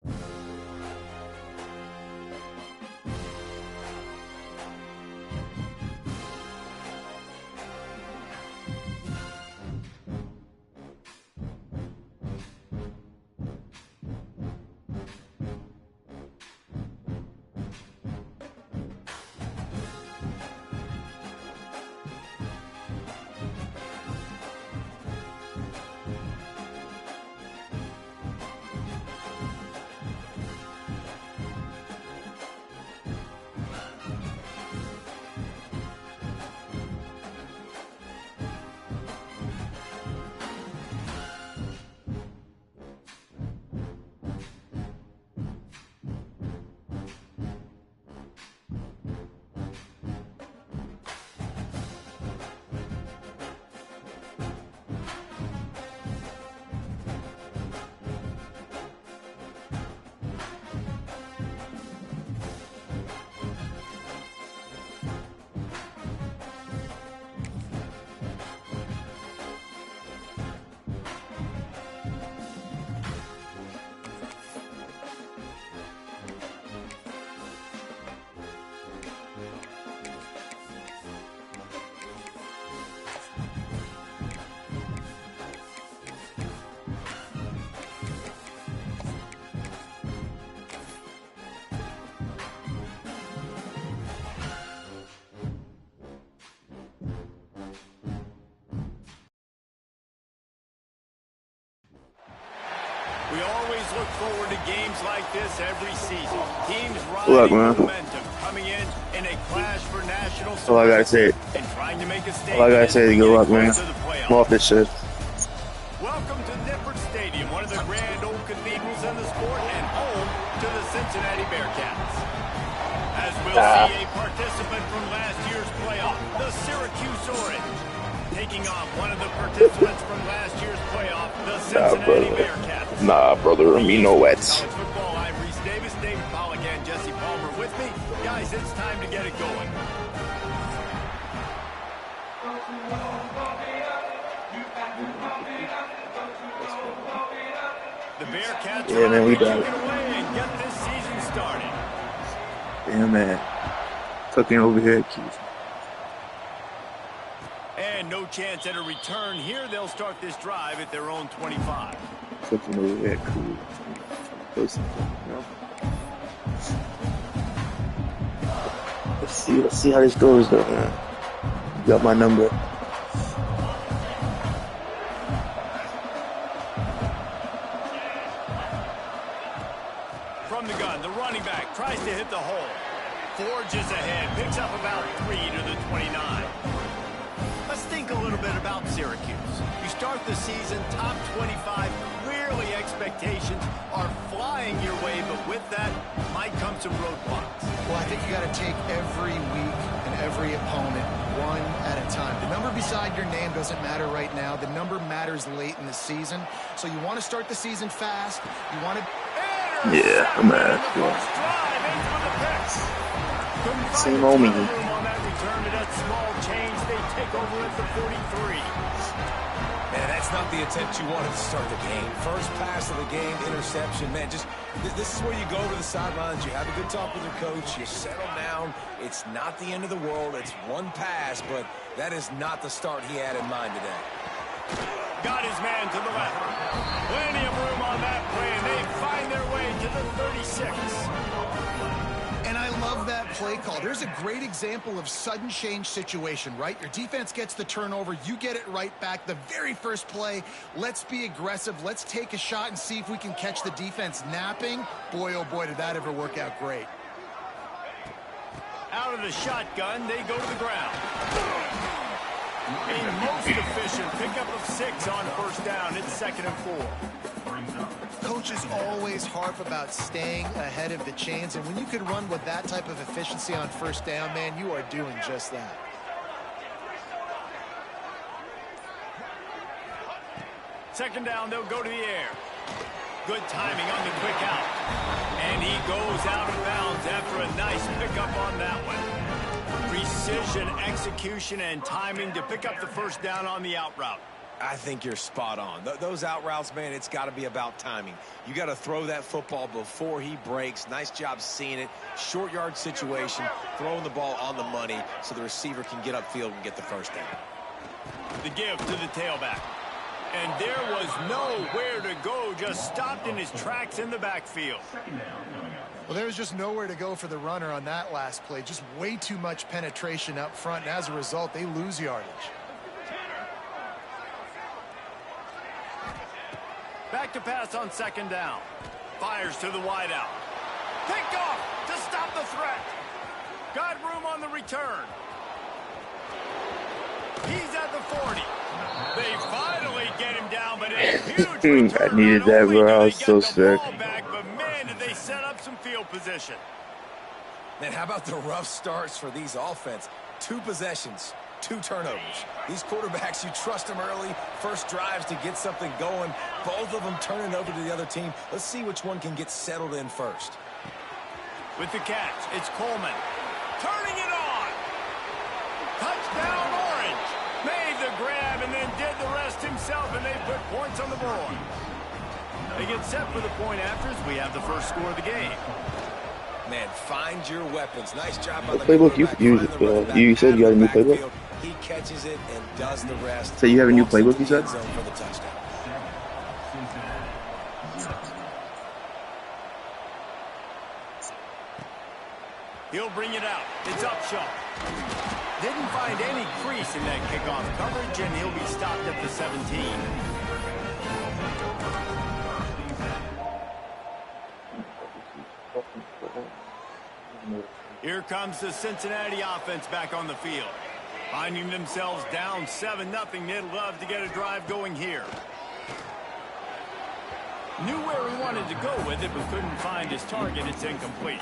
We always look forward to games like this every season. Teams riding momentum, coming in a clash for national all I gotta say. And trying to make a statement. All I gotta say is good luck, man. I'm off this shit. Welcome to Nippert Stadium, one of the grand old cathedrals in the sport, and home to the Cincinnati Bearcats. As we'll see a participant from last year's playoff, the Syracuse Orange, taking on one of the participants from last year's playoff, the Cincinnati Bearcats. Nah, brother, me no wets. Football, I'm Reese Davis, David Pollock, and Jesse Palmer with me. Guys, it's time to get it going. The Bearcats yeah, man, we done. And get this season started. Yeah, man. Cooking over here, Keith. And no chance at a return here. They'll start this drive at their own 25. Cooking over here, cool. Let's see how this goes, though, man. You got my number. From the gun, the running back tries to hit the hole. Forges ahead, picks up about 3 to the 29. Let's think a little bit about Syracuse. You start the season top 25. Clearly expectations are flying your way, but with that might come some roadblocks. Well, I think you got to take every week and every opponent one at a time. The number beside your name doesn't matter right now. The number matters late in the season. So you want to start the season fast. You want to... Yeah, I'm mad. Same old me. On that return to that small change, they take over at the 43. Man, that's not the intent you wanted to start the game. First pass of the game, interception. Man, just this is where you go to the sidelines. You have a good talk with your coach. You settle down. It's not the end of the world. It's one pass, but that is not the start he had in mind today. Got his man to the left. Plenty of room on that play, and they find their way to the 36. And I love that play call. There's a great example of sudden change situation, right? Your defense gets the turnover. You get it right back. The very first play, let's be aggressive. Let's take a shot and see if we can catch the defense napping. Boy, oh boy, did that ever work out great. Out of the shotgun, they go to the ground. A most efficient pickup of 6 on first down. It's 2nd and 4. Coaches always harp about staying ahead of the chains, and when you can run with that type of efficiency on first down, man, you are doing just that. Second down, they'll go to the air. Good timing on the quick out. And he goes out of bounds after a nice pickup on that one. Precision, execution, and timing to pick up the first down on the out route. I think you're spot on. Those out routes, man, it's got to be about timing. You got to throw that football before he breaks. Nice job seeing it. Short yard situation, throwing the ball on the money so the receiver can get upfield and get the first down. The give to the tailback. And there was nowhere to go, just stopped in his tracks in the backfield. Well, there was just nowhere to go for the runner on that last play. Just way too much penetration up front, and as a result, they lose yardage. Back to pass on second down. Fires to the wideout. Picked off to stop the threat. Got room on the return. He's at the 40. They finally get him down, but a huge return. I needed that, bro. I was so sick. Back, but man, did they set up some field position. Man, how about the rough starts for these offense? 2 possessions, 2 turnovers. These quarterbacks, you trust them early, first drives to get something going. Both of them turning over to the other team. Let's see which one can get settled in first. With the catch, it's Coleman. Turning it on. Touchdown Orange. Made the grab and then did the rest himself, and they put points on the board. They get set for the point afters. We have the first score of the game. Man, find your weapons. Nice job on the playbook you could use it. You said you got a new playbook? He catches it and does the rest. So you have a new playbook, you said? For the touchdown. He'll bring it out. It's Upshaw. Didn't find any crease in that kickoff coverage, and he'll be stopped at the 17. Here comes the Cincinnati offense back on the field. Finding themselves down 7-0, they'd love to get a drive going here. Knew where he wanted to go with it, but couldn't find his target. It's incomplete.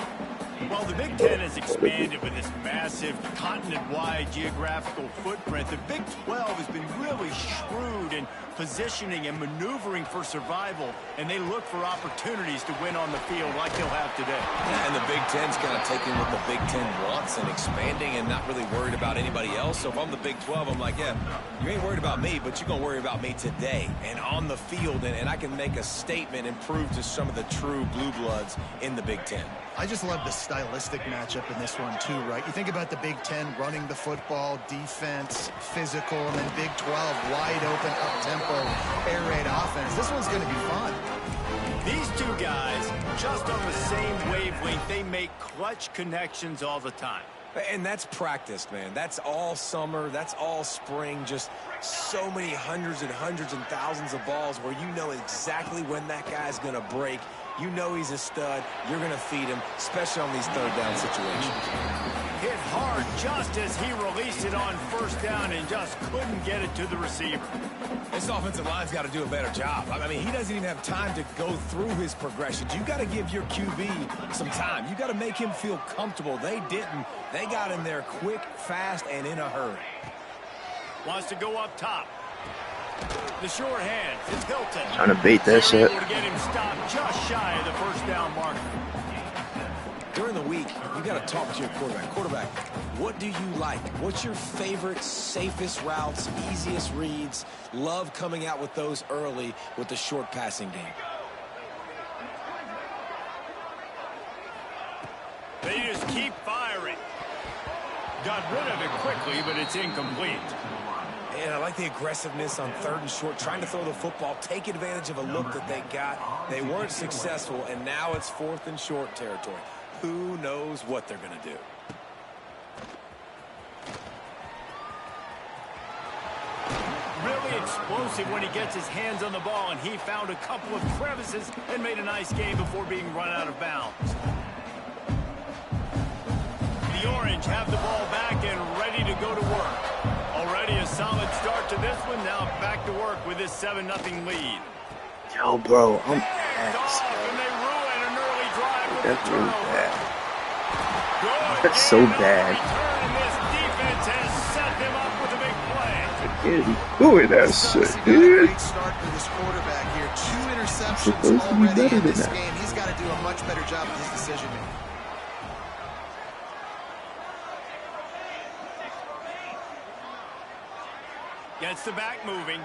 Well, the Big Ten has expanded with this massive continent-wide geographical footprint. The Big 12 has been really shrewd in positioning and maneuvering for survival, and they look for opportunities to win on the field like they'll have today. Yeah, and the Big Ten's kind of taking what the Big Ten wants and expanding and not really worried about anybody else. So if I'm the Big 12, I'm like, yeah, you ain't worried about me, but you're going to worry about me today and on the field, and I can make a statement and prove to some of the true blue bloods in the Big Ten. I just love the stylistic matchup in this one, too, right? You think about the Big Ten running the football, defense, physical, and then Big 12, wide open, up-tempo, air raid offense. This one's going to be fun. These two guys, just on the same wavelength, they make clutch connections all the time. And that's practiced, man. That's all summer. That's all spring. Just so many hundreds and hundreds and thousands of balls where you know exactly when that guy's going to break. You know he's a stud. You're going to feed him, especially on these third down situations. Hit hard just as he released it on first down and just couldn't get it to the receiver. This offensive line's got to do a better job. I mean, he doesn't even have time to go through his progressions. You got to give your QB some time. You got to make him feel comfortable. They didn't. They got in there quick, fast, and in a hurry. Wants to go up top. The short hands. It's Hilton. Trying to bait that shit. Able to get him stopped just shy of the first down marker. During the week, you got to talk to your quarterback. Quarterback, what do you like? What's your favorite, safest routes, easiest reads? Love coming out with those early with the short passing game. They just keep firing. Got rid of it quickly, but it's incomplete. And I like the aggressiveness on third and short, trying to throw the football, take advantage of a look that they got. They weren't successful, and now it's fourth and short territory. Who knows what they're going to do? Really explosive when he gets his hands on the ball, and he found a couple of crevices and made a nice game before being run out of bounds. The Orange have the ball back and ready to go to work. Already a solid start to this one. Now back to work with this 7-0 lead. Yo, bro, I'm ass. And they ruin an early drive with That's the really turnover. bad. Good. That's so bad. And this defense has set them up with a big play. Dude, he's doing that shit, dude. Great start for this quarterback here. 2 interceptions Supposed to be already better in than this that. game. He's got to do a much better job with his decision making. Gets the back moving.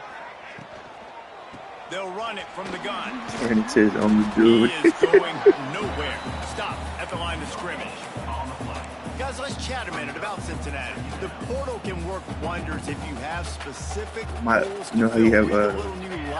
They'll run it from the gun. Turn it to his own dude. He is going nowhere. Stop at the line of scrimmage. Guys, let's chat a minute about Cincinnati. The portal can work wonders if you have specific goals. You know how you have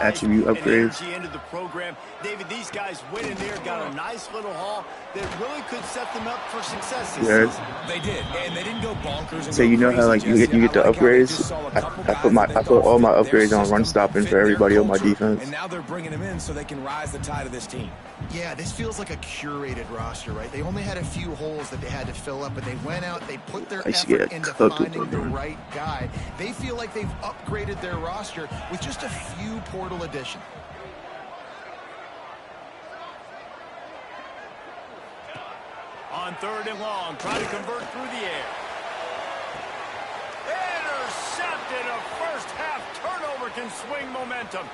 attribute upgrades? Into the program. David, these guys went in there, got a nice little haul that really could set them up for success this season. They did, and they didn't go bonkers. So you know how like you get the upgrades? I put all my upgrades on run stopping for everybody on my defense. And now they're bringing them in so they can rise the tide of this team. Yeah, this feels like a curated roster, right? They only had a few holes that they had to fill up, but they went out, they put their effort into finding the right guy. They feel like they've upgraded their roster with just a few portal additions. On 3rd and long, try to convert through the air. Intercepted. A first half turnover can swing momentum.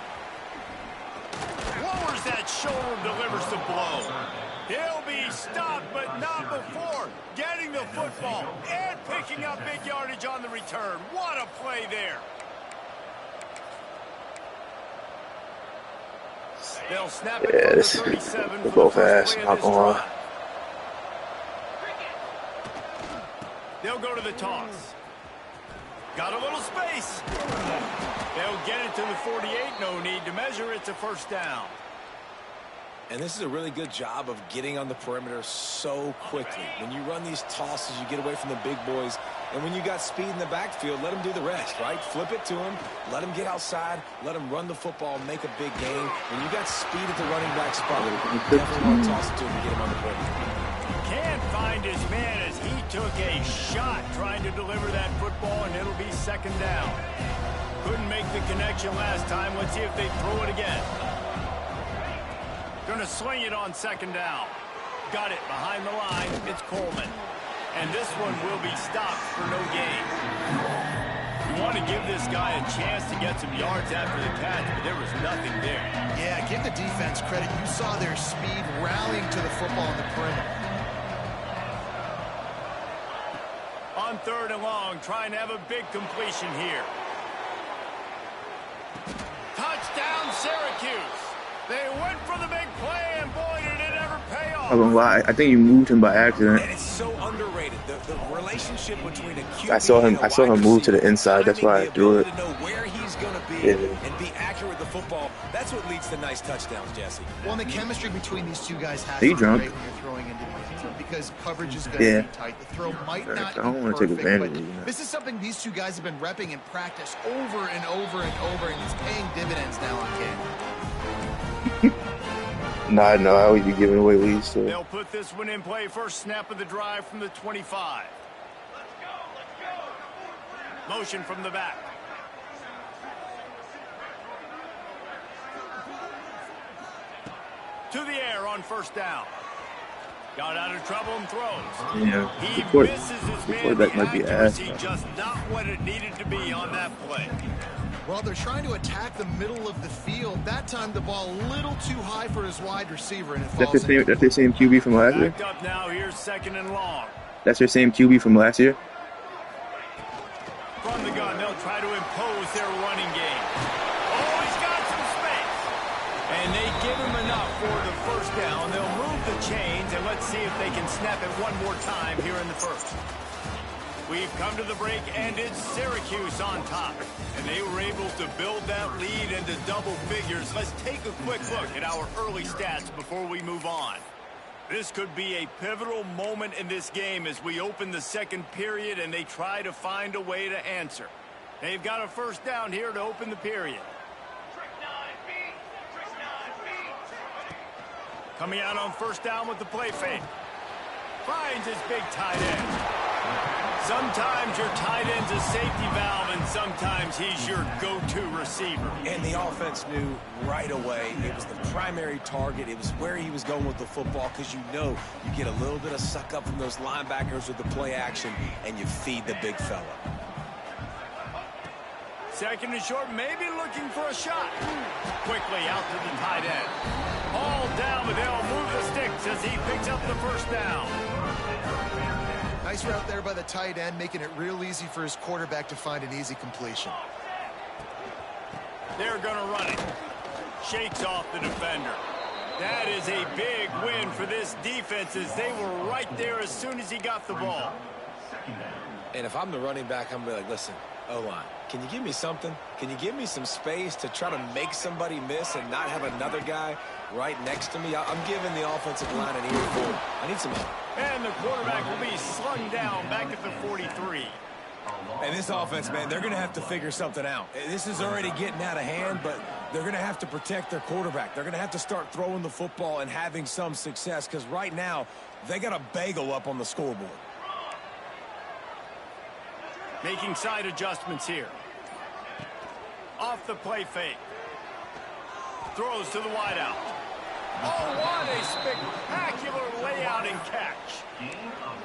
Lowers that shoulder, delivers the blow. He'll be stopped, but not before getting the football and picking up big yardage on the return. What a play there. They'll snap it from the 37 they're for both the first fast, play not of this gonna lie. drive. They'll go to the toss. Got a little space. They'll get it to the 48. No need to measure. It's a first down. And this is a really good job of getting on the perimeter so quickly. When you run these tosses, you get away from the big boys. And when you got speed in the backfield, let them do the rest, right? Flip it to them. Let them get outside. Let them run the football, make a big gain. When you got speed at the running back spot, you definitely want to toss it to him and get him on the perimeter. Can't find his man as he took a shot trying to deliver that football, and it'll be second down. Couldn't make the connection last time. Let's see if they throw it again. Gonna swing it on second down. Got it behind the line. It's Coleman. And this one will be stopped for no gain. You want to give this guy a chance to get some yards after the catch, but there was nothing there. Yeah, give the defense credit. You saw their speed rallying to the football on the perimeter. On 3rd and long, trying to have a big completion here. Touchdown, Syracuse. They went for the big play, and boy, did it ever pay off. I'm gonna lie, I think you moved him by accident. And it's so underrated. The relationship between a QB I saw him move to the inside. That's why I threw it. To know where he's going to be and be accurate with the football. That's what leads to nice touchdowns, Jesse. Well, the chemistry between these two guys has Are you to be drunk? great when you're throwing into the end zone because coverage is going to be tight. The throw might not I don't be want to take perfect, advantage but of it. this is something these two guys have been repping in practice over and over and over, and it's paying dividends now on game. Nah, I know I always be giving away leads. So. They'll put this one in play. First snap of the drive from the 25. Motion from the back. To the air on first down. Got out of trouble and throws. Yeah, He before misses his man. that might be ass. Just not what it needed to be on that play. Well, they're trying to attack the middle of the field. That time, the ball a little too high for his wide receiver, and it falls in. That's the same QB from last year? Backed up now. Here's 2nd and long. That's their same QB from last year? From the gun, they'll try to impose their running game. Oh, he's got some space. And they give him enough for the first down. They'll move the chains, and let's see if they can snap it one more time here in the first. We've come to the break, and it's Syracuse on top. And they were able to build that lead into double figures. Let's take a quick look at our early stats before we move on. This could be a pivotal moment in this game as we open the second period and they try to find a way to answer. They've got a first down here to open the period. Coming out on first down with the play fake. Finds his big tight end. Sometimes your tight end's a safety valve, and sometimes he's your go-to receiver. And the offense knew right away it was the primary target. It was where he was going with the football because you know you get a little bit of suck up from those linebackers with the play action, and you feed the big fella. 2nd and short, maybe looking for a shot. Quickly out to the tight end. All down, but they'll move the sticks as he picks up the first down. Nice route there by the tight end, making it real easy for his quarterback to find an easy completion. They're going to run it. Shakes off the defender. That is a big win for this defense as they were right there as soon as he got the ball. And if I'm the running back, I'm going to be like, listen, O-line, can you give me something? Can you give me some space to try to make somebody miss and not have another guy right next to me? I'm giving the offensive line an earful. I need some help. And the quarterback will be slung down back at the 43. And this offense, man, they're going to have to figure something out. This is already getting out of hand, but they're going to have to protect their quarterback. They're going to have to start throwing the football and having some success because right now they got a bagel up on the scoreboard. Making side adjustments here. Off the play fake. Throws to the wideout. Oh, what a spectacular layout and catch.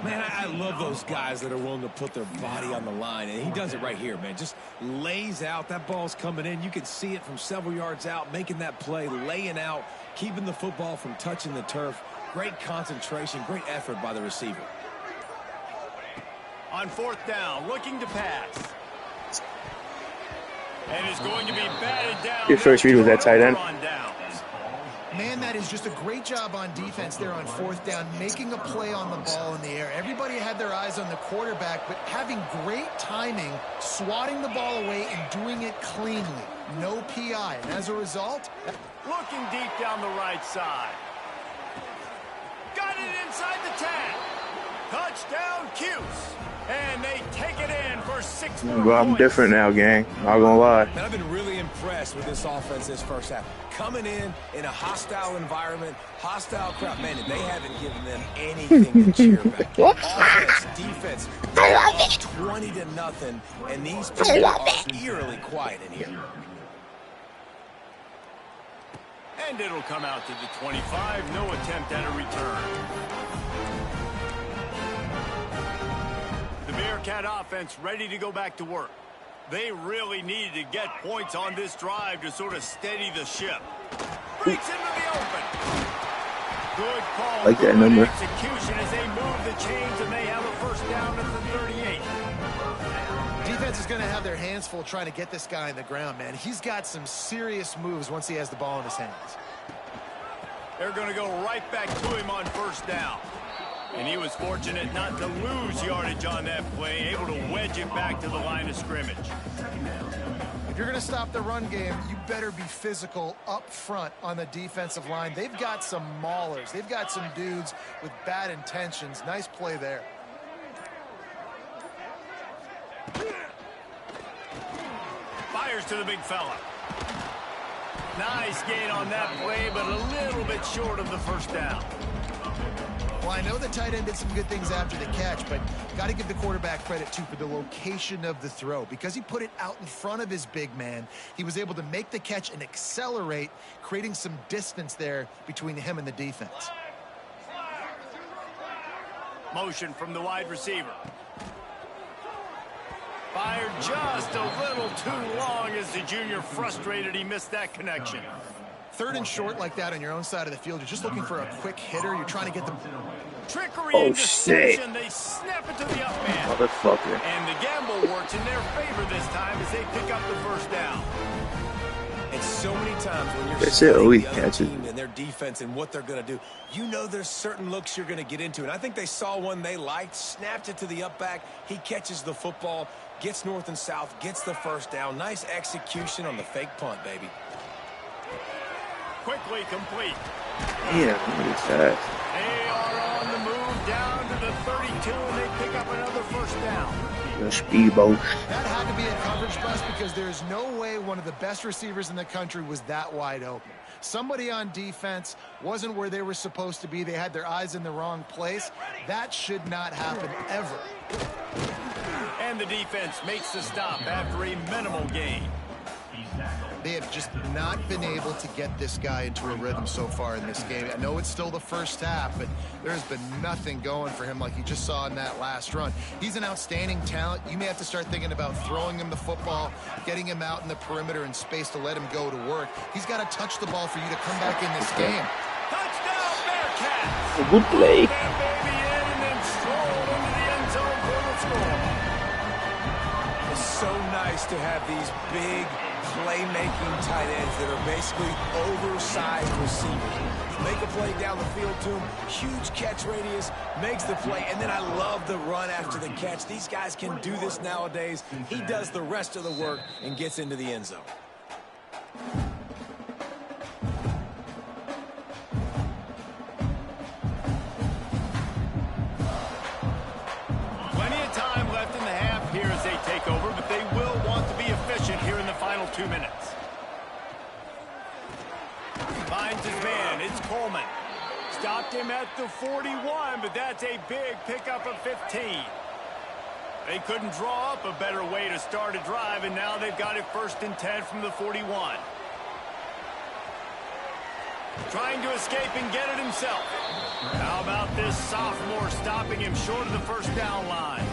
Man, I love those guys that are willing to put their body on the line, and he does it right here, man. Just lays out. That ball's coming in. You can see it from several yards out, making that play, laying out, keeping the football from touching the turf. Great concentration, great effort by the receiver. On fourth down, looking to pass. And is going to be batted down. Your first read was that tight end. Man, that is just a great job on defense there on fourth down, making a play on the ball in the air. Everybody had their eyes on the quarterback, but having great timing, swatting the ball away and doing it cleanly. No PI. And as a result, looking deep down the right side. Got it inside the tag. Touchdown, Cuse. And they take it in for 6 more Well, I'm points. different now, gang. Not gonna lie. And I've been really impressed with this offense this first half. Coming in a hostile environment, hostile crowd. Man, they haven't given them anything to cheer back. Offense, defense, all 20-0, and these people are eerily quiet in here. And it'll come out to the 25. No attempt at a return. The Bearcat offense ready to go back to work. They really needed to get points on this drive to sort of steady the ship. Breaks into the open. Good call. Like that good number. execution as they move the chains and they have a first down at the 38. defense is going to have their hands full trying to get this guy on the ground, man. He's got some serious moves once he has the ball in his hands. They're going to go right back to him on first down. And he was fortunate not to lose yardage on that play, able to wedge it back to the line of scrimmage. If you're going to stop the run game, you better be physical up front on the defensive line. They've got some maulers. They've got some dudes with bad intentions. Nice play there. Fires to the big fella. Nice gain on that play, but a little bit short of the first down. Well, I know the tight end did some good things after the catch, but got to give the quarterback credit, too, for the location of the throw. Because he put it out in front of his big man, he was able to make the catch and accelerate, creating some distance there between him and the defense. Motion from the wide receiver. Fired just a little too long as the junior frustrated he missed that connection. Third and short like that on your own side of the field, you're just looking for a quick hitter. You're trying to get them. Trickery Oh, and deception. shit. They snap it to the up man. Motherfucker. And the gamble works in their favor this time as they pick up the first down. And so many times when you're That's it. Oh, he studying the other catches. team and their defense and what they're going to do, you know there's certain looks you're going to get into. And I think they saw one they liked, snapped it to the up back. He catches the football, gets north and south, gets the first down. Nice execution on the fake punt, baby. Quickly complete. Yeah, look at that. They are on the move down to the 32, and they pick up another first down. The speedboat. That had to be a coverage bust because there's no way one of the best receivers in the country was that wide open. Somebody on defense wasn't where they were supposed to be. They had their eyes in the wrong place. That should not happen ever. And the defense makes the stop after a minimal gain. They have just not been able to get this guy into a rhythm so far in this game. I know it's still the first half, but there's been nothing going for him like you just saw in that last run. He's an outstanding talent. You may have to start thinking about throwing him the football, getting him out in the perimeter in space to let him go to work. He's got to touch the ball for you to come back in this game. Touchdown, Bearcats! A good play. That baby in and then strolled into the end zone for the score. It's so nice to have these big playmaking tight ends that are basically oversized receivers. You make a play down the field to him, huge catch radius, makes the play, and then I love the run after the catch. These guys can do this nowadays. He does the rest of the work and gets into the end zone. Plenty of time left in the half here as they take over, but they will want to be efficient here in the final 2 minutes. Finds his man. It's Coleman. Stopped him at the 41, but that's a big pickup of 15. They couldn't draw up a better way to start a drive, and now they've got it 1st and 10 from the 41. Trying to escape and get it himself. How about this sophomore stopping him short of the 1st down line?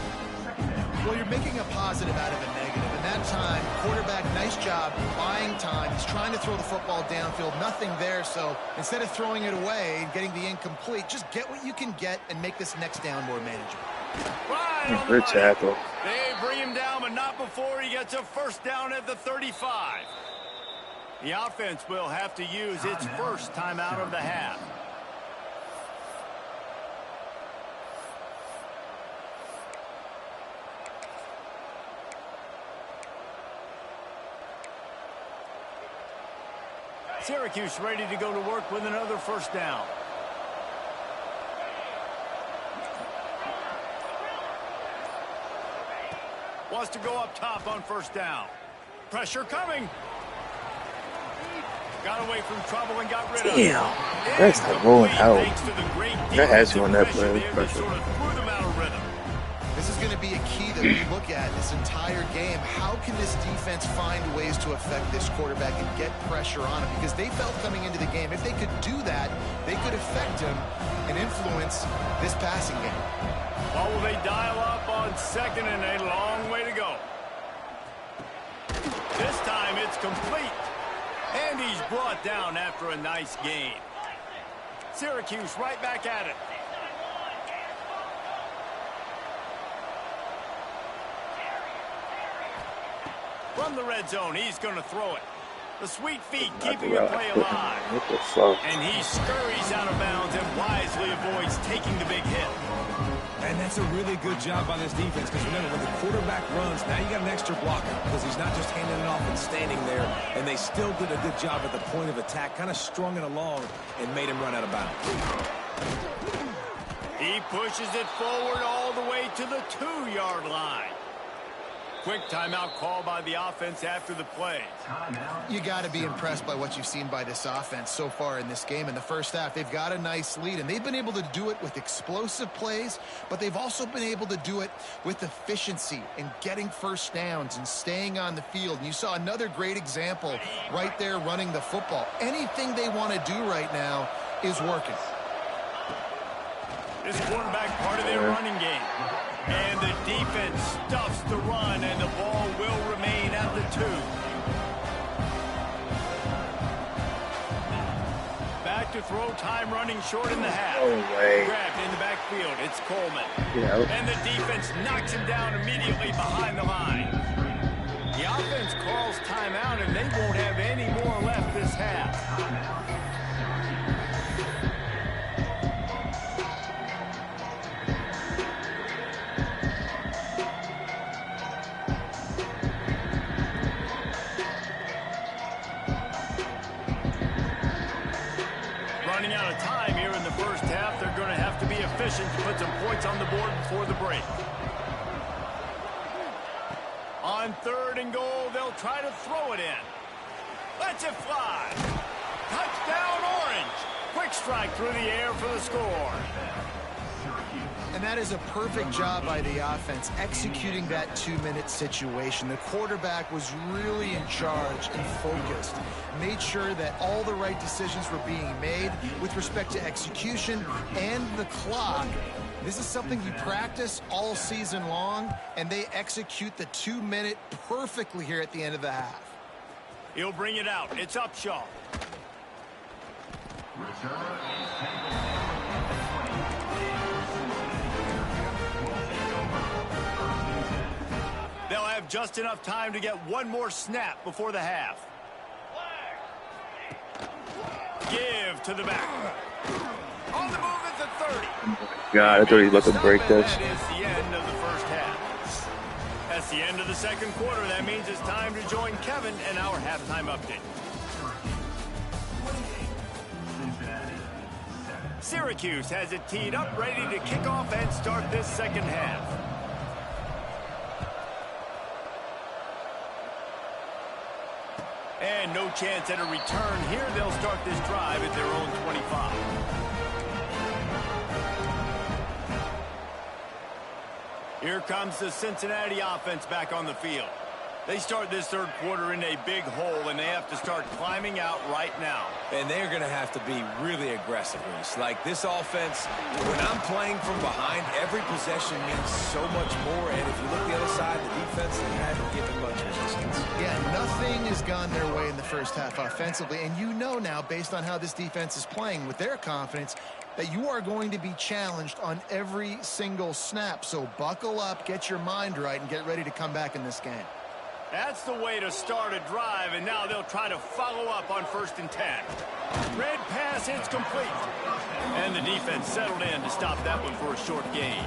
Well, you're making a positive out of a negative. And that time, quarterback, nice job buying time. He's trying to throw the football downfield. Nothing there. So instead of throwing it away and getting the incomplete, just get what you can get and make this next down more manageable. Right on the Good tackle. They bring him down, but not before he gets a 1st down at the 35. The offense will have to use its 1st timeout of the half. Syracuse ready to go to work with another 1st down. Wants to go up top on 1st down. Pressure coming. Got away from trouble and got rid of it. Damn, that's the wrong out. That has you on that play. This is going to be a key that we look at this entire game. How can this defense find ways to affect this quarterback and get pressure on him? Because they felt coming into the game, if they could do that, they could affect him and influence this passing game. Well, will they dial up on 2nd and a long way to go? This time it's complete. And he's brought down after a nice gain. Syracuse right back at it. From the red zone, he's going to throw it. The sweet feet keeping the play alive. What the fuck? And he scurries out of bounds and wisely avoids taking the big hit. And that's a really good job by this defense, because remember, when the quarterback runs, now you got an extra blocker, because he's not just handing it off and standing there, and they still did a good job at the point of attack, kind of strung it along and made him run out of bounds. He pushes it forward all the way to the 2-yard line. Quick timeout call by the offense after the play. You got to be impressed by what you've seen by this offense so far in this game. In the 1st half, they've got a nice lead, and they've been able to do it with explosive plays, but they've also been able to do it with efficiency and getting 1st downs and staying on the field. And you saw another great example right there running the football. Anything they want to do right now is working. This quarterback part of their running game. And the defense stuffs the run, and the ball will remain at the 2. Back to throw, time running short in the half. No way. Grabbed in the backfield. It's Coleman. Yeah. And the defense knocks him down immediately behind the line. The offense calls timeout, and they won't have any more left this half. Running out of time here in the 1st half. They're going to have to be efficient to put some points on the board before the break. On 3rd and goal, they'll try to throw it in. Lets it fly. Touchdown Orange. Quick strike through the air for the score. And that is a perfect job by the offense, executing that 2-minute situation. The quarterback was really in charge and focused. Made sure that all the right decisions were being made with respect to execution and the clock. This is something you practice all season long, and they execute the 2-minute perfectly here at the end of the half. He'll bring it out. It's Upshaw. They'll have just enough time to get one more snap before the half. Give to the back. On the move at the 30. God, I thought he was about to break this. That is the end of the first half. That's the end of the second quarter. That means it's time to join Kevin and our halftime update. Syracuse has it teed up, ready to kick off and start this second half. And no chance at a return here. They'll start this drive at their own 25. Here comes the Cincinnati offense back on the field. They start this third quarter in a big hole, and they have to start climbing out right now. And they're going to have to be really aggressive, Reese. Like this offense, when I'm playing from behind, every possession means so much more. And if you look the other side, the defense, they haven't given much resistance. Yeah, nothing has gone their way in the first half offensively. And you know now, based on how this defense is playing with their confidence, that you are going to be challenged on every single snap. So buckle up, get your mind right, and get ready to come back in this game. That's the way to start a drive, and now they'll try to follow up on 1st and 10. Red pass hits complete. And the defense settled in to stop that one for a short gain.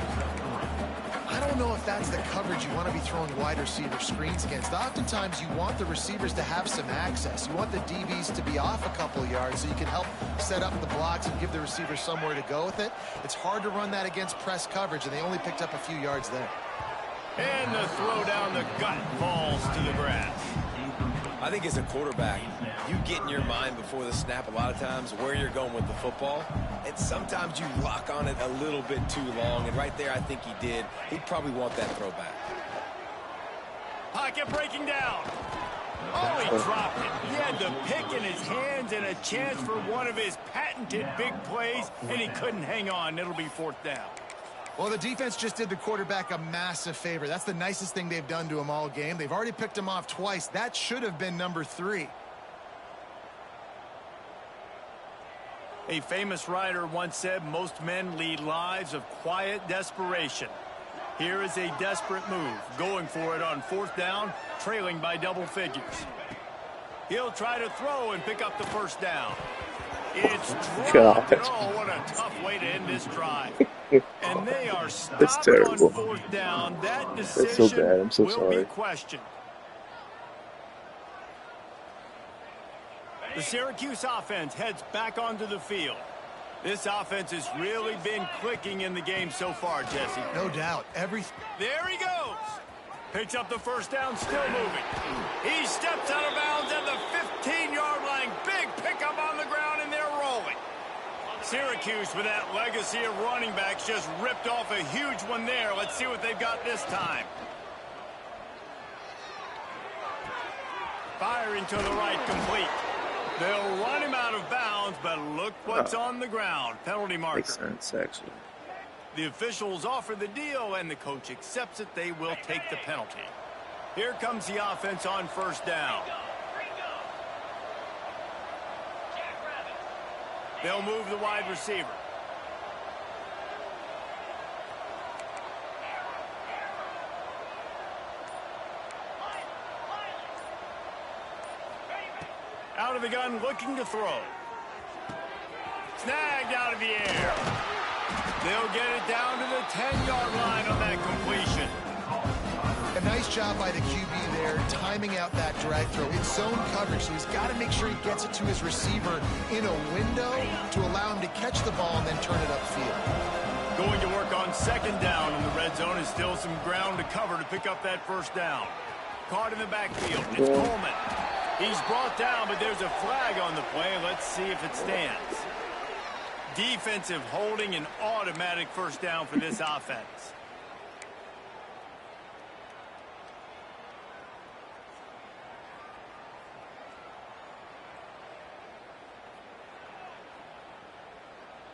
I don't know if that's the coverage you want to be throwing wide receiver screens against. Oftentimes, you want the receivers to have some access. You want the DBs to be off a couple of yards so you can help set up the blocks and give the receivers somewhere to go with it. It's hard to run that against press coverage, and they only picked up a few yards there. And the throw down the gut falls to the grass. I think as a quarterback, you get in your mind before the snap a lot of times where you're going with the football. And sometimes you lock on it a little bit too long. And right there, I think he did. He'd probably want that throw back. Pocket breaking down. Oh, he dropped it. He had the pick in his hands and a chance for one of his patented big plays, and he couldn't hang on. It'll be 4th down. Well, the defense just did the quarterback a massive favor. That's the nicest thing they've done to him all game. They've already picked him off twice. That should have been number 3. A famous writer once said, most men lead lives of quiet desperation. Here is a desperate move, going for it on 4th down, trailing by double figures. He'll try to throw and pick up the 1st down. It's dropped. Oh, what a tough way to end this drive. And they are stopped on 4th down. That decision so bad. I'm so will sorry. be questioned. The Syracuse offense heads back onto the field. This offense has really been clicking in the game so far, Jesse. No doubt. There he goes. Picks up the 1st down, still moving. He steps out of bounds at the 15-yard line. Big pickup on the ground, and they're rolling. Syracuse, with that legacy of running backs, just ripped off a huge one there. Let's see what they've got this time. Firing to the right, complete. They'll run him out of bounds, but look what's on the ground. Penalty marker. Makes sense, actually. The officials offer the deal, and the coach accepts it. They will take the penalty. Here comes the offense on 1st down. They'll move the wide receiver. Out of the gun, looking to throw. Snagged out of the air. They'll get it down to the 10-yard line on that completion. A nice job by the QB there, timing out that drag throw. It's zone coverage, so he's got to make sure he gets it to his receiver in a window to allow him to catch the ball and then turn it upfield. Going to work on 2nd down in the red zone. Is still some ground to cover to pick up that 1st down. Caught in the backfield. It's Coleman. He's brought down, but there's a flag on the play. Let's see if it stands. Defensive holding, an automatic 1st down for this offense.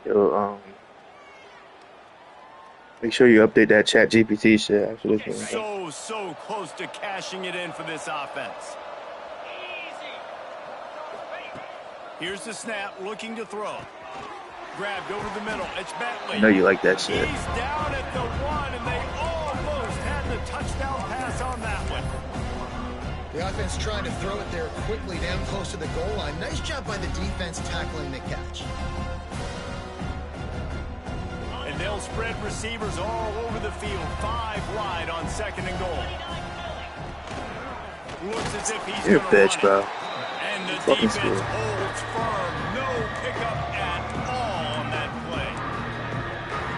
Yo, make sure you update that chat GPT shit after this one. So close to cashing it in for this offense. Here's the snap, looking to throw. Grabbed over the middle. It's Bentley. I know you like that shit. He's down at the 1, and they almost had the touchdown pass on that one. The offense trying to throw it there quickly down close to the goal line. Nice job by the defense tackling the catch. And they'll spread receivers all over the field, 5 wide on 2nd and goal. Looks as if he's You're a gonna bitch, run bro. it. And the Fucking defense screw. holds firm. No pickup at all on that play.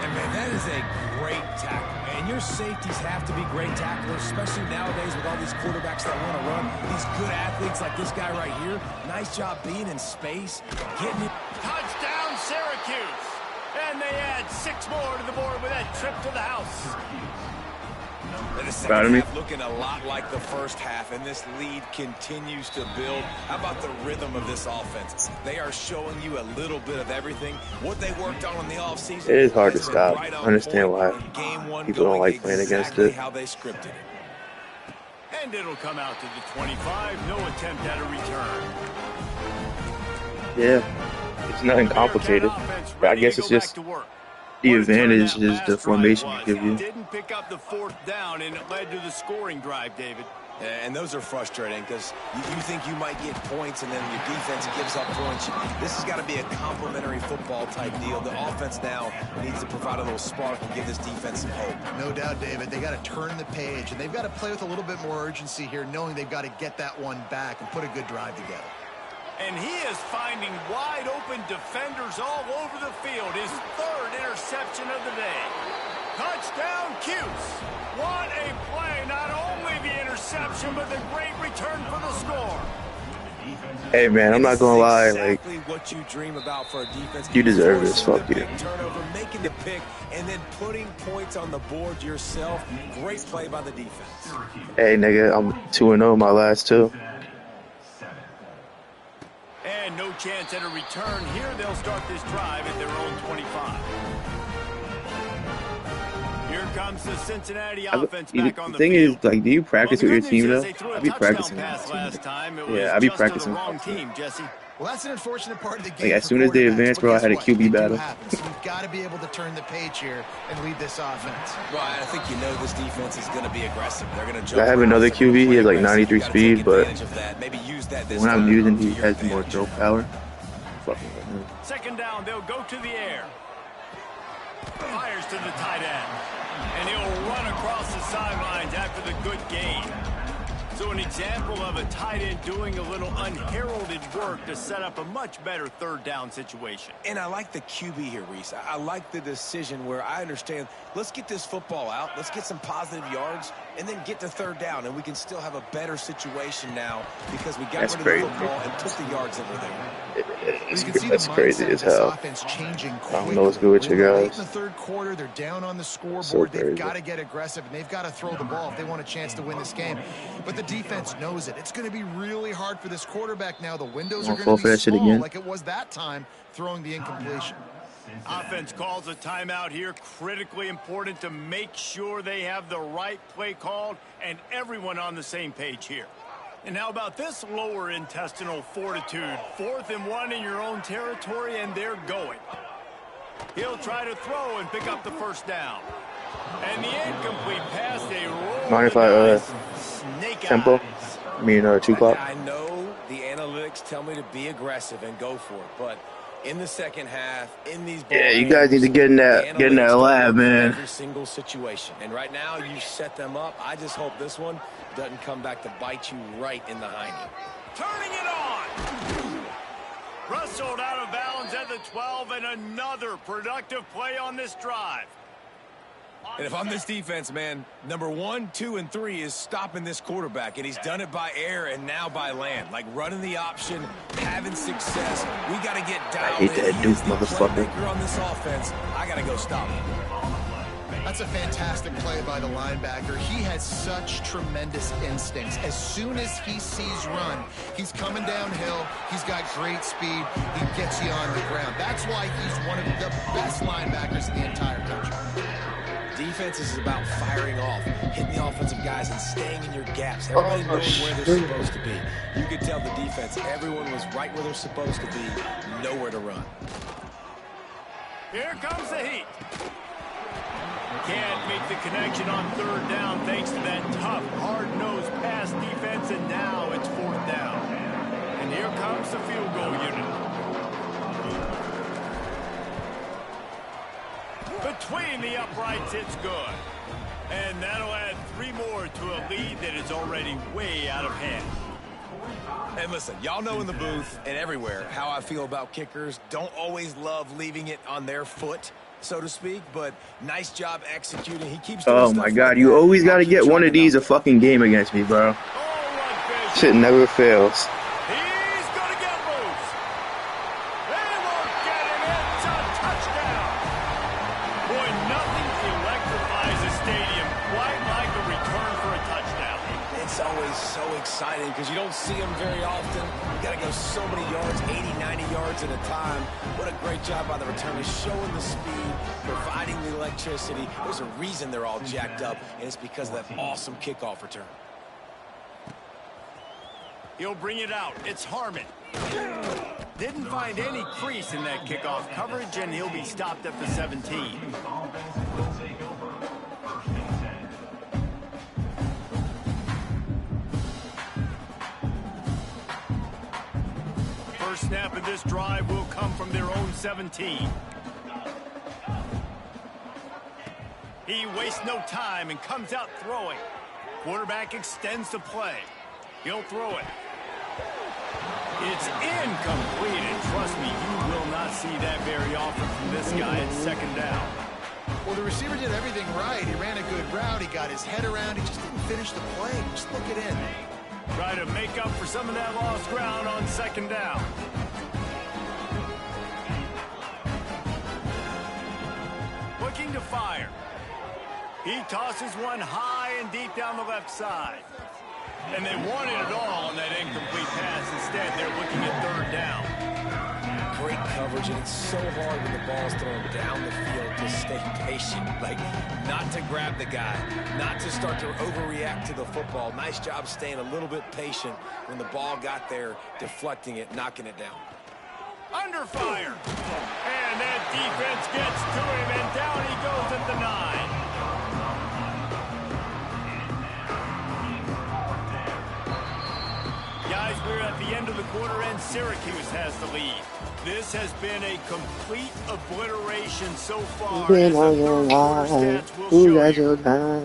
And, man, that is a great tackle. And your safeties have to be great tacklers, especially nowadays with all these quarterbacks that want to run. These good athletes like this guy right here. Nice job being in space, getting it. Touchdown, Syracuse. And they add 6 more to the board with that trip to the house. And the Proud of second me. half looking a lot like the first half, and this lead continues to build. How about the rhythm of this offense? They are showing you a little bit of everything. What they worked on in the offseason. It is hard to has been stop. right I on understand point. why And game 1 people don't going like playing against exactly it. how they scripted it. And it'll come out to the 25. No attempt at a return. Yeah, it's nothing complicated. But I guess it's just the advantage is the formation they give you. Didn't pick up the 4th down, and it led to the scoring drive, David. And those are frustrating because you think you might get points and then your defense gives up points. This has got to be a complementary football type deal. The offense now needs to provide a little spark and give this defense some hope. No doubt, David. They got to turn the page, and they've got to play with a little bit more urgency here, knowing they've got to get that one back and put a good drive together. And he is finding wide open defenders all over the field. His 3rd interception of the day. Touchdown, Cuse. What a play. Not only the interception, but the great return for the score. Hey man, I'm not gonna lie, like Exactly what you dream about for a defense. you deserve this. Fuck you. Turnover, making the pick, and then putting points on the board yourself. Great play by the defense. Hey nigga, I'm 2-0 my last 2. And no chance at a return here. They'll start this drive at their own 25. Here comes the Cincinnati offense back on The the thing field. is, like, do you practice with your team though? They threw a I be touchdown practicing. pass last time. It was Yeah, I be just to the practicing. wrong team, Jesse. Well, that's an unfortunate part of the game. Like, as for soon as they quarterbacks, advance, but bro, I guess had a what? QB They do battle. happen. So you've got to be able to turn the page here and lead this offense. Well, I think you know this defense is going to be aggressive. They're going to jump. I have another QB. He has like 93 speed, but maybe use that this when I'm time using, to he your has more advantage. throw power. Fucking with him. 2nd down, they'll go to the air. Fires to the tight end. And he'll run across the sidelines after the good gain. So an example of a tight end doing a little unheralded work to set up a much better 3rd down situation. And I like the QB here, Reese. I like the decision where I understand, let's get this football out, let's get some positive yards, and then get to 3rd down, and we can still have a better situation now because we got That's rid of crazy. the football and took the yards that were there. That's crazy as hell. Offense changing I don't know what's good with you Late guys. in the 3rd quarter, they're down on the scoreboard. So They've crazy. got to get aggressive, and they've got to throw the ball if they want a chance to win this game. But the defense knows it. It's going to be really hard for this quarterback now. The windows are Won't going fall to for be that shit small, again. like it was that time, throwing the incompletion. Offense calls a timeout here. Critically important to make sure they have the right play called and everyone on the same page here. And how about this lower intestinal fortitude? 4th and 1 in your own territory, and they're going. He'll try to throw and pick up the 1st down. And the incomplete pass, they roll. Mind if I Snake tempo? eyes. I mean, 2 o'clock. I know the analytics tell me to be aggressive and go for it, but in the second half, in these ball Yeah, you guys need to get in that lab, man. Every single situation, and right now you set them up. I just hope this one doesn't come back to bite you right in the hiney. Turning it on. Wrestled out of bounds at the 12, and another productive play on this drive. And if I'm this defense, man, number 1, 2, and 3 is stopping this quarterback, and he's done it by air and now by land. Like running the option, having success. We got to get down. I hate that Duke motherfucker. On this offense, I got to go stop him. That's a fantastic play by the linebacker. He has such tremendous instincts. As soon as he sees run, he's coming downhill. He's got great speed. He gets you on the ground. That's why he's one of the best linebackers in the entire country. Defense is about firing off, hitting the offensive guys and staying in your gaps. Everybody knowing where they're supposed to be. You could tell the defense, everyone was right where they're supposed to be, nowhere to run. Here comes the heat. can't make the connection on third down thanks to that tough, hard-nosed pass defense, and now it's fourth down. And here comes the field goal unit. Between the uprights, it's good. And that'll add 3 more to a lead that is already way out of hand. And listen, y'all know in the booth and everywhere how I feel about kickers. Don't always love leaving it on their foot, so to speak, but nice job executing. He keeps doing Oh stuff my like God, you that. always got to Keep get one of chugging these up. a fucking game against me, bro. Oh, what Shit never fails. He's going to get loose. They won't get him. It's a touchdown. Boy, nothing electrifies a stadium quite like a return for a touchdown. It's always so exciting because you don't see them very often. You got to go so many yards, 80, 90 yards at a time. What a great job by the returners, showing the speed, providing the electricity. There's a reason they're all jacked up, and it's because of that awesome kickoff return. He'll bring it out. It's Harmon. Didn't find any crease in that kickoff coverage, and he'll be stopped at the 17. First snap of this drive will come from their own 17. He wastes no time and comes out throwing. Quarterback extends the play. He'll throw it. It's incomplete, and trust me, you will not see that very often from this guy at second down. Well, the receiver did everything right. He ran a good route. He got his head around. He just didn't finish the play. Just look it in. Try to make up for some of that lost ground on second down. Looking to fire. He tosses one high and deep down the left side. And they wanted it all on that incomplete pass. Instead, they're looking at third down. Great coverage, and it's so hard when the ball's thrown down the field to stay patient. Like, not to grab the guy, not to start to overreact to the football. Nice job staying a little bit patient when the ball got there, deflecting it, knocking it down. Under fire. And that defense gets to him, and down he goes at the 9. Guys, we're at the end of the quarter, and Syracuse has the lead. This has been a complete obliteration so far. As the third quarter stats will show you.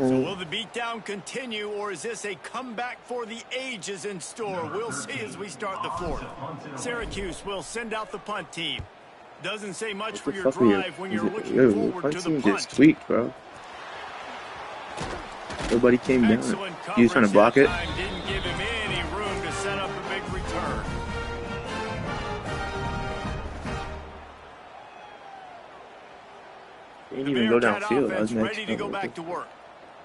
So will the beatdown continue, or is this a comeback for the ages in store? We'll see as we start the fourth. Syracuse will send out the punt team. Doesn't say much for your drive when you're looking forward to the punt. Just tweaked, bro. Nobody came down. He was trying to block it. Didn't give him any room to set up a big return. He didn't even go downfield. I was ready to go back to work.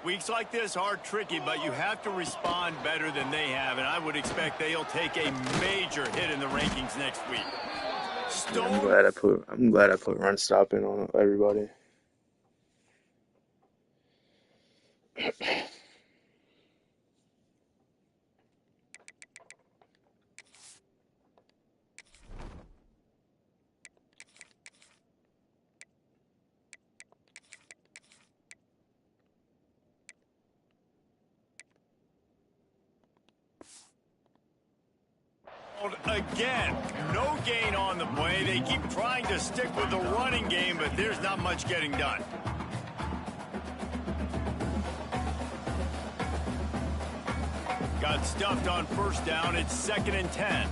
Weeks like this are tricky, but you have to respond better than they have, and I would expect they'll take a major hit in the rankings next week. I'm glad I put run stopping on everybody. Again, no gain on the play. They keep trying to stick with the running game, but there's not much getting done. Got stuffed on first down. It's 2nd and 10.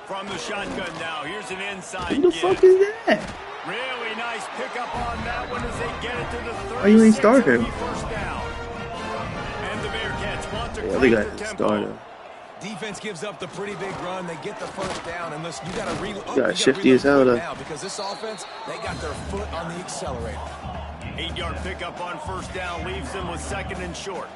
From the shotgun now. Here's an inside Who the fuck is that? Really nice pickup on that one as they get it to the 36. Why you ain't start him? First down. And the Bearcats want to They got their to tempo. start him. Defense gives up the pretty big run. They get the first down, and listen, you got to reload. You got shifty as hell, though. Now because this offense, they got their foot on the accelerator. 8-yard pickup on first down leaves them with 2nd and short.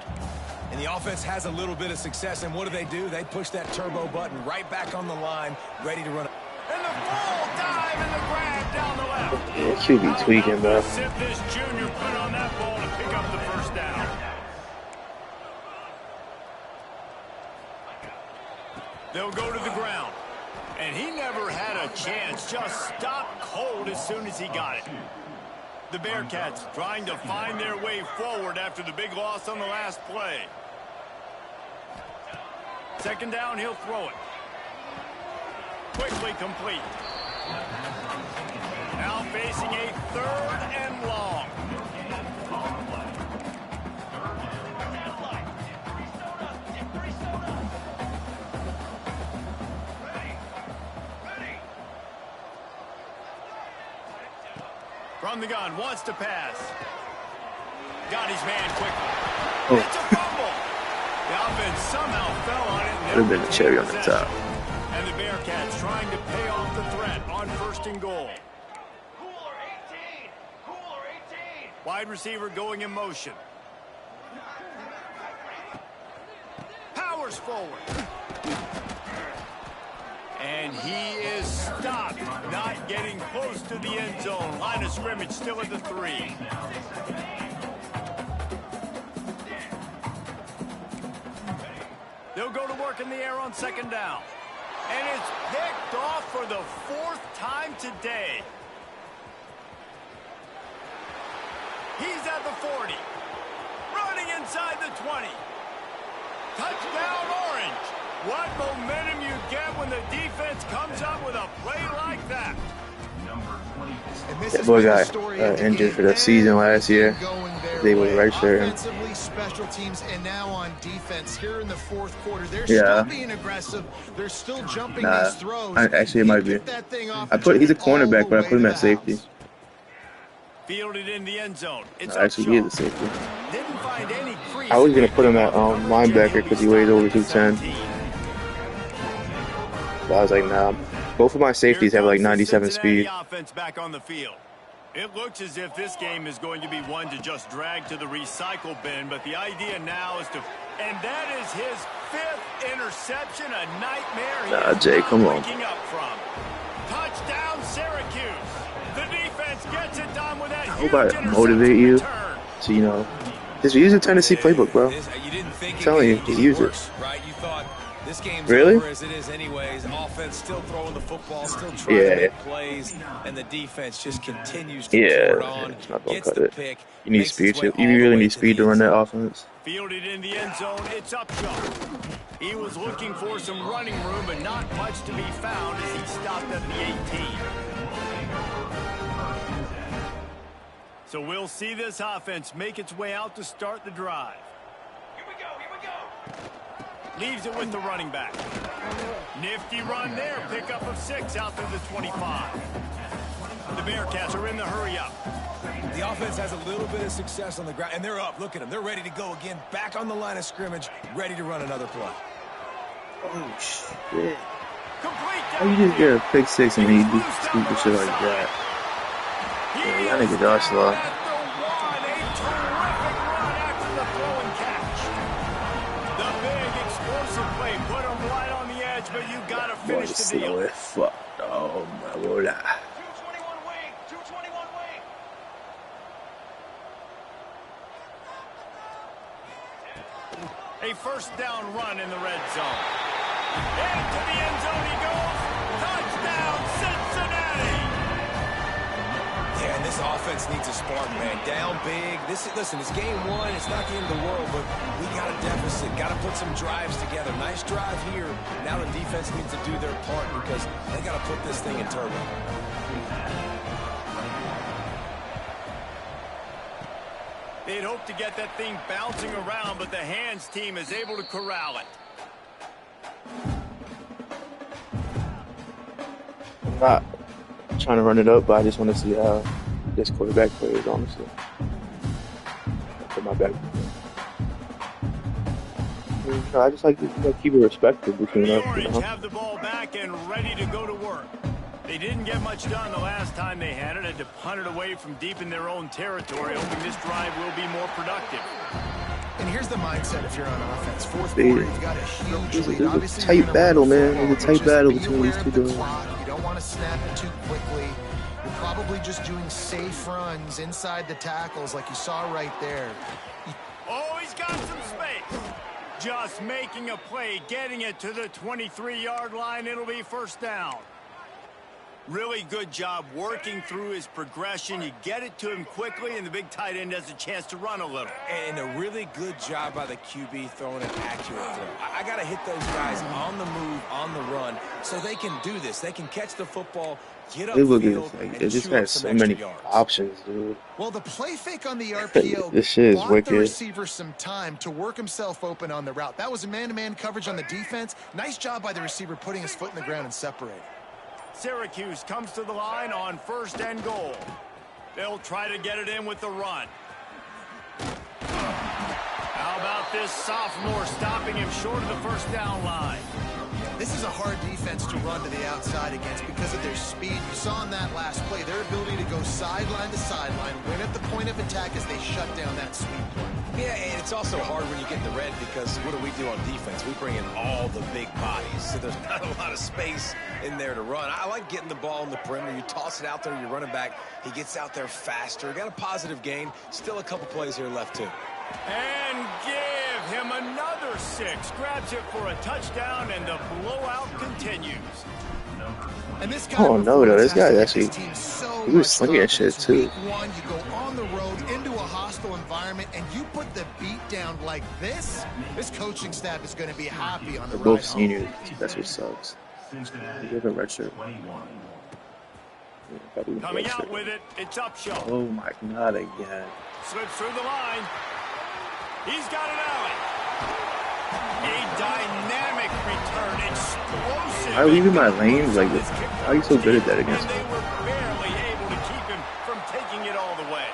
And the offense has a little bit of success, and what do? They push that turbo button right back on the line, ready to run. And the full dive and the grab down the left. Yeah, QB tweaking, bro. Sip this junior put on that ball to pick up the first down. They'll go to the ground. And he never had a chance. Just stopped cold field as soon as he got it. The Bearcats trying to find their way forward after the big loss on the last play. Second down, he'll throw it. Quickly complete. Now facing a 3rd and long. From the gun, wants to pass. Got his man quickly. It's a fumble. The offense somehow fell on it. Would have been a cherry on the top. And the Bearcats trying to pay off the threat on 1st and goal. Wide receiver going in motion. Powers forward. And he is stopped, not getting close to the end zone. Line of scrimmage still at the 3. They'll go to work in the air on 2nd down. And it's picked off for the 4th time today. He's at the 40. Running inside the 20. Touchdown, Orange. What momentum you get when the defense comes up with a play like that. That boy got injured for the season last year. They were redshirt. Offensively, special teams, and now on defense here in the 4th quarter. They're still being aggressive. They're still jumping these throws. Actually, it might be. He's a cornerback, but I put him at safety. Fielded in the end zone. Actually, he is a safety. Didn't find any crease. I was gonna put him at linebacker because he weighs over 210. But I was like, nah. Both of my safeties have like 97 speed. Offense back on the field. It looks as if this game is going to be one to just drag to the recycle bin, but the idea now is to, and that is his 5th interception, a nightmare. Nah, Jay, come on. Up from. Touchdown, Syracuse. The defense gets it done with that. I hope I motivate you to, just use the Tennessee playbook, bro. I'm telling you, use it. Right? You thought this game's really? over as it is anyways. Offense still throwing the football, still trying to make plays, and the defense just continues to pour it on. It's not gonna cut it. You need speed. You really need speed to run that offense. Fielded in the end zone, it's Upshaw. He was looking for some running room, but not much to be found as he stopped at the 18. So we'll see this offense make its way out to start the drive. Here we go. Leaves it with the running back. Nifty run there. Pickup of 6 out through the 25. The Bearcats are in the hurry up. The offense has a little bit of success on the ground, and they're up. Look at them. They're ready to go again. Back on the line of scrimmage, ready to run another play. Oh, shit. How you just get a pick 6 and then you do stupid shit like that? Yeah, that nigga dodge slow. Boy, slow as fuck. Oh, my lord. 221 wing. A 1st down run in the red zone. Into the end zone he goes. Touchdown, Cincinnati. Yeah, and this offense needs a spark, man. Down big. Listen, it's game 1. It's not the end of the world, but we got a deficit. Got to put some drives together. Nice drive here. Now the defense needs to do their part because they got to put this thing in turbo. They'd hope to get that thing bouncing around, but the hands team is able to corral it. I'm not trying to run it up, but I just want to see how this quarterback plays, honestly. I'll put my back. I just like to keep it respectful between us. The Orange have the ball back and ready to go to work. They didn't get much done the last time they had it. Had to punt it away from deep in their own territory, hoping this drive will be more productive. And here's the mindset if you're on offense. 4th quarter, you've got a huge lead. It's a tight battle, man. It's a tight battle between these two guys. You don't want to snap it too quickly. You're probably just doing safe runs inside the tackles like you saw right there. Oh, he's got some space. Just making a play, getting it to the 23-yard line. It'll be 1st down. Really good job working through his progression. You get it to him quickly, and the big tight end has a chance to run a little. And a really good job by the QB throwing an accurate throw. I got to hit those guys on the move, on the run, so they can do this. They can catch the football, get upfield, it just has so many options, dude. Well, the play fake on the RPO this shit is bought wicked. The receiver some time to work himself open on the route. That was a man-to-man coverage on the defense. Nice job by the receiver putting his foot in the ground and separating. Syracuse comes to the line on 1st and goal. They'll try to get it in with the run. How about this sophomore stopping him short of the first down line? This is a hard defense to run to the outside against because of their speed. You saw in that last play their ability to go sideline to sideline, win at the point of attack as they shut down that sweep play. Yeah, and it's also hard when you get in the red because what do on defense? We bring in all the big bodies, so there's not a lot of space in there to run. I like getting the ball in the perimeter. You toss it out there, you're running back. He gets out there faster. Got a positive gain. Still a couple plays here left, too. And give him another 6. Grabs it for a touchdown, and the blowout continues. And this oh no, though, this guy actually he was slinging shit too. One, you go on the road into a hostile environment, and you put the beat down like this. This coaching staff is going to be happy on the They're both ride seniors. home. That's what sucks. You have a red shirt. Coming out with it, it's Upshaw. Oh my God, again. Slips through the line. He's got an alley. A dynamic return, explosive. Why are we leaving my lanes like this? How are you so good at that against me? And they were barely able to keep him from taking it all the way.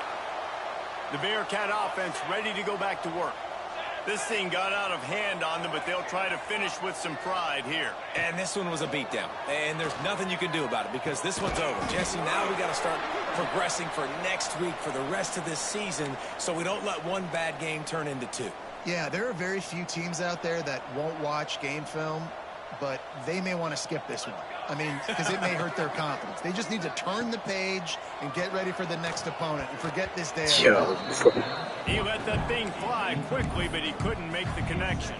The Bearcat offense ready to go back to work. This thing got out of hand on them, but they'll try to finish with some pride here. And this one was a beatdown. And there's nothing you can do about it because this one's over. Jesse, now we got to start progressing for next week, for the rest of this season, so we don't let one bad game turn into 2. Yeah, there are very few teams out there that won't watch game film, but they may want to skip this one. I mean, because it may hurt their confidence. They just need to turn the page and get ready for the next opponent and forget this day. He let that thing fly quickly, but he couldn't make the connection.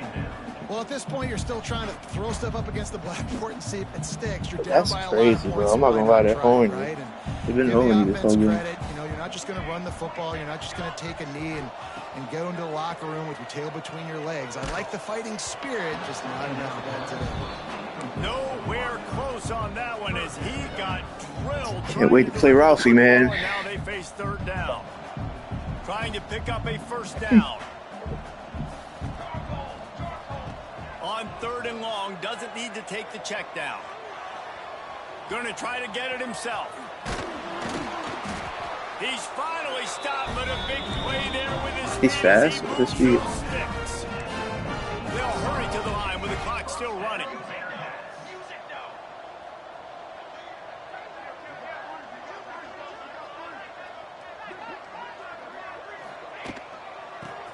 Well, at this point, you're still trying to throw stuff up against the blackboard and see if it sticks. You're down That's by a crazy, lot of bro. points. I'm not gonna lie, they're holding you. Right? They've been Give holding the you this offense whole game. credit. You know, you're not just going to run the football. You're not just going to take a knee and go into the locker room with your tail between your legs. I like the fighting spirit, just not enough of that today. Nowhere close on that one as he got drilled. Can't wait to play Ralphie, man. Now they face 3rd down. Trying to pick up a 1st down. On 3rd and long, doesn't need to take the check down. Going to try to get it himself. He's finally stopped, but a big play there with his He's fast with his speed. They'll hurry to the line with the clock still running.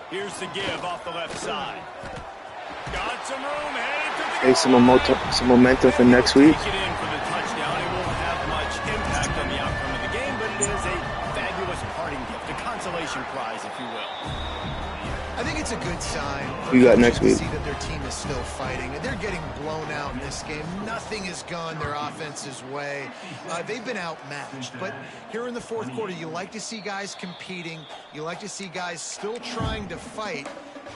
Here's the give off the left side. Got some room, headed to the Hey, some momentum for next week. Take it in for the touchdown. It won't have much impact on the outcome of the game, but it is a fabulous parting gift, a consolation prize, if you will. I think it's a good sign. Who you got next to week? See that their team is still fighting. They're getting blown out in this game. Nothing has gone their offense's way. They've been outmatched. But here in the 4th quarter, you like to see guys competing. You like to see guys still trying to fight.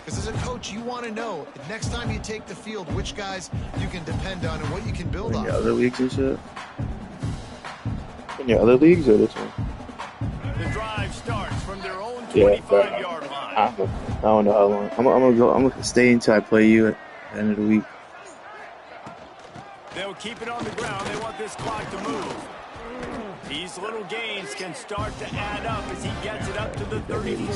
Because as a coach, you want to know next time you take the field, which guys you can depend on and what you can build In on. your other leagues and shit? In your other leagues or this one? The drive starts from their own 25-yard line. I don't know how long. I'm gonna stay until I play you at the end of the week. They'll keep it on the ground. They want this clock to move. These little gains can start to add up as he gets it up to the 34.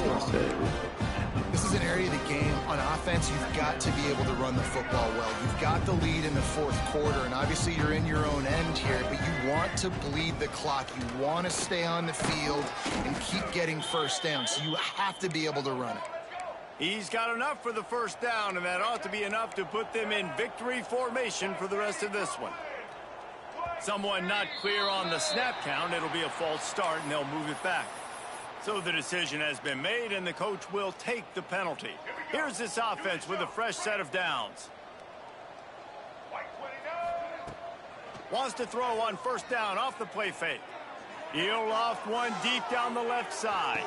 This is an area of the game on offense you've got to be able to run the football well. You've got the lead in the 4th quarter, and obviously you're in your own end here, but you want to bleed the clock. You want to stay on the field and keep getting first down, so you have to be able to run it. He's got enough for the 1st down, and that ought to be enough to put them in victory formation for the rest of this one. Someone not clear on the snap count. It'll be a false start, and they'll move it back. So the decision has been made, and the coach will take the penalty. Here's this offense with a fresh set of downs. Wants to throw on first down off the play fake. He'll loft one deep down the left side.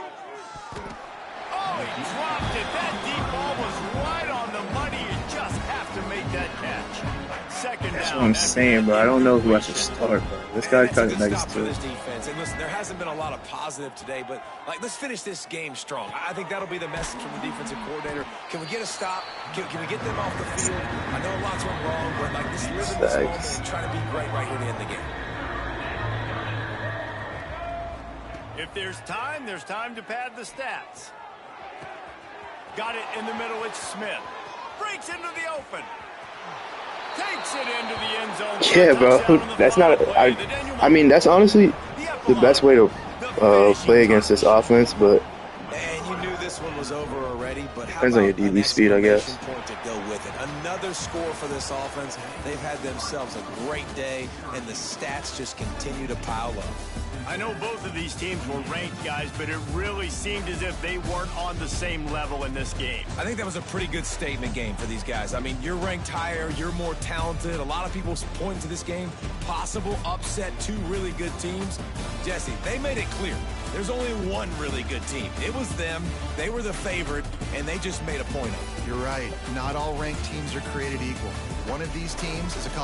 Oh, he dropped it. That deep ball was right on the money. You just have to make that catch. Second down. That's what I'm saying, bro. I don't know who I should start, bro. This guy's kind of nice, too. This defense. And listen, there hasn't been a lot of positive today, but let's finish this game strong. I think that'll be the message from the defensive coordinator. Can we get a stop? Can we get them off the field? I know lots went wrong, but let's live in this moment and try to be great right here to end the game. If there's time to pad the stats. Got it in the middle, it's Smith. Breaks into the open. Takes it into the end zone. Yeah, bro. That's not. I mean, that's honestly the best way to play against this offense, but. And you knew this one was over already, but depends on your DB speed, I guess. Point to go with it. Another score for this offense. They've had themselves a great day, and the stats just continue to pile up. I know both of these teams were ranked, guys, but it really seemed as if they weren't on the same level in this game. I think that was a pretty good statement game for these guys. I mean, you're ranked higher, you're more talented. A lot of people point to this game, possible upset, two really good teams. Jesse, they made it clear. There's only one really good team. It was them. They were the favorite, and they just made a point of it. You're right. Not all ranked teams are created equal. One of these teams is a college